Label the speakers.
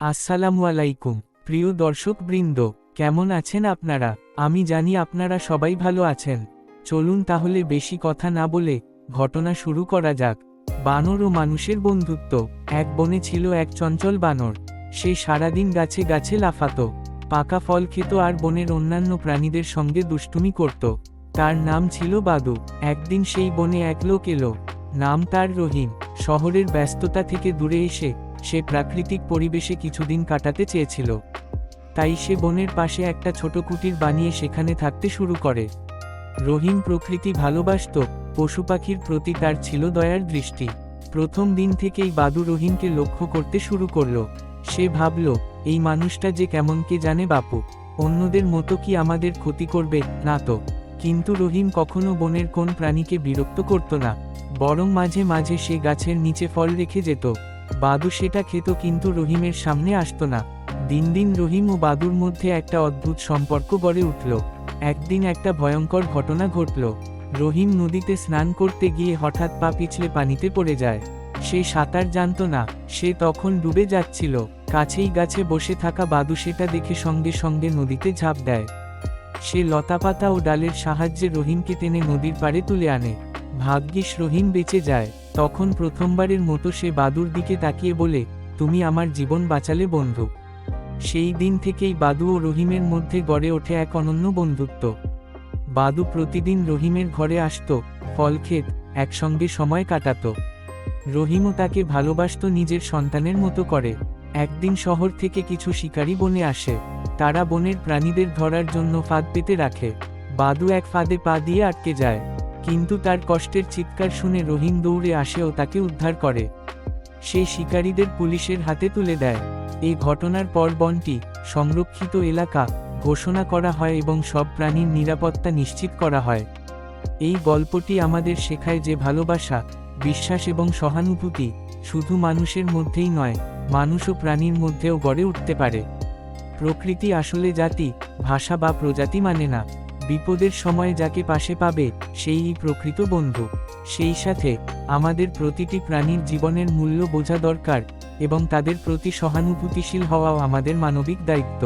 Speaker 1: আসসালামু আলাইকুম প্রিয় দর্শকবৃন্দ, কেমন আছেন আপনারা? আমি জানি আপনারা সবাই ভালো আছেন। চলুন তাহলে বেশি কথা না বলে ঘটনা শুরু করা যাক। বানর ও মানুষের বন্ধুত্ব। এক বনে ছিল এক চঞ্চল বানর। সে সারাদিন গাছে গাছে লাফাতো, পাকা ফল খেত আর বনের অন্যান্য প্রাণীদের সঙ্গে দুষ্টুমি করত। তার নাম ছিল বাদু। একদিন সেই বনে এক লোক এলো, নাম তার রহিম। শহরের ব্যস্ততা থেকে দূরে এসে সে প্রাকৃতিক পরিবেশে কিছুদিন কাটাতে চেয়েছিল। তাই সে বনের পাশে একটা ছোট কুটির বানিয়ে সেখানে থাকতে শুরু করে। রহিম প্রকৃতি ভালোবাসত, পশু পাখির প্রতি তার ছিল দয়ার দৃষ্টি। প্রথম দিন থেকেই বাদু রহিমকে লক্ষ্য করতে শুরু করলো। সে ভাবল, এই মানুষটা যে কেমন কে জানে বাপু, অন্যদের মতো কি আমাদের ক্ষতি করবে না তো। কিন্তু রহিম কখনো বনের কোন প্রাণীকে বিরক্ত করত না, বরং মাঝে মাঝে সে গাছের নিচে ফল রেখে যেত। বাদু সেটা খেত কিন্তু রহিমের সামনে আসতো না। দিন দিন রহিম ও বাদুর মধ্যে একটা অদ্ভুত সম্পর্ক গড়ে উঠল। একদিন একটা ভয়ঙ্কর ঘটনা ঘটল। রহিম নদীতে স্নান করতে গিয়ে হঠাৎ পা পিছলে পানিতে পড়ে যায়। সে সাঁতার জানত না, সে তখন ডুবে যাচ্ছিল। কাছেই গাছে বসে থাকা বাদু সেটা দেখে সঙ্গে সঙ্গে নদীতে ঝাঁপ দেয়। সে লতাপাতা ও ডালের সাহায্যে রহিমকে টেনে নদীর পাড়ে তুলে আনে। ভাগ্যিস রহিম বেঁচে যায়। তখন প্রথমবারের মতো সে বাদুর দিকে তাকিয়ে বলে, তুমি আমার জীবন বাঁচালে বন্ধু। সেই দিন থেকেই বাদু ও রহিমের মধ্যে গড়ে ওঠে এক অনন্য বন্ধুত্ব। বাদু প্রতিদিন রহিমের ঘরে আসতো, ফল খেত, একসঙ্গে সময় কাটাতো। রহিমও তাকে ভালোবাসত নিজের সন্তানের মতো করে। একদিন শহর থেকে কিছু শিকারী বনে আসে। তারা বনের প্রাণীদের ধরার জন্য ফাঁদ পেতে রাখে। বাদু এক ফাঁদে পা দিয়ে আটকে যায়, কিন্তু তার কষ্টের চিৎকার শুনে রহিম দৌড়ে আসে ও তাকে উদ্ধার করে। সে শিকারীদের পুলিশের হাতে তুলে দেয়। এই ঘটনার পর বনটি সংরক্ষিত এলাকা ঘোষণা করা হয় এবং সব প্রাণীর নিরাপত্তা নিশ্চিত করা হয়। এই গল্পটি আমাদের শেখায় যে ভালোবাসা, বিশ্বাস এবং সহানুভূতি শুধু মানুষের মধ্যেই নয়, মানুষ ও প্রাণীর মধ্যেও গড়ে উঠতে পারে। প্রকৃতি আসলে জাতি, ভাষা বা প্রজাতি মানে না। বিপদের সময় যাকে পাশে পাবে সেই প্রকৃত বন্ধু। সেই সাথে আমাদের প্রতিটি প্রাণীর জীবনের মূল্য বোঝা দরকার এবং তাদের প্রতি সহানুভূতিশীল হওয়াও আমাদের মানবিক দায়িত্ব।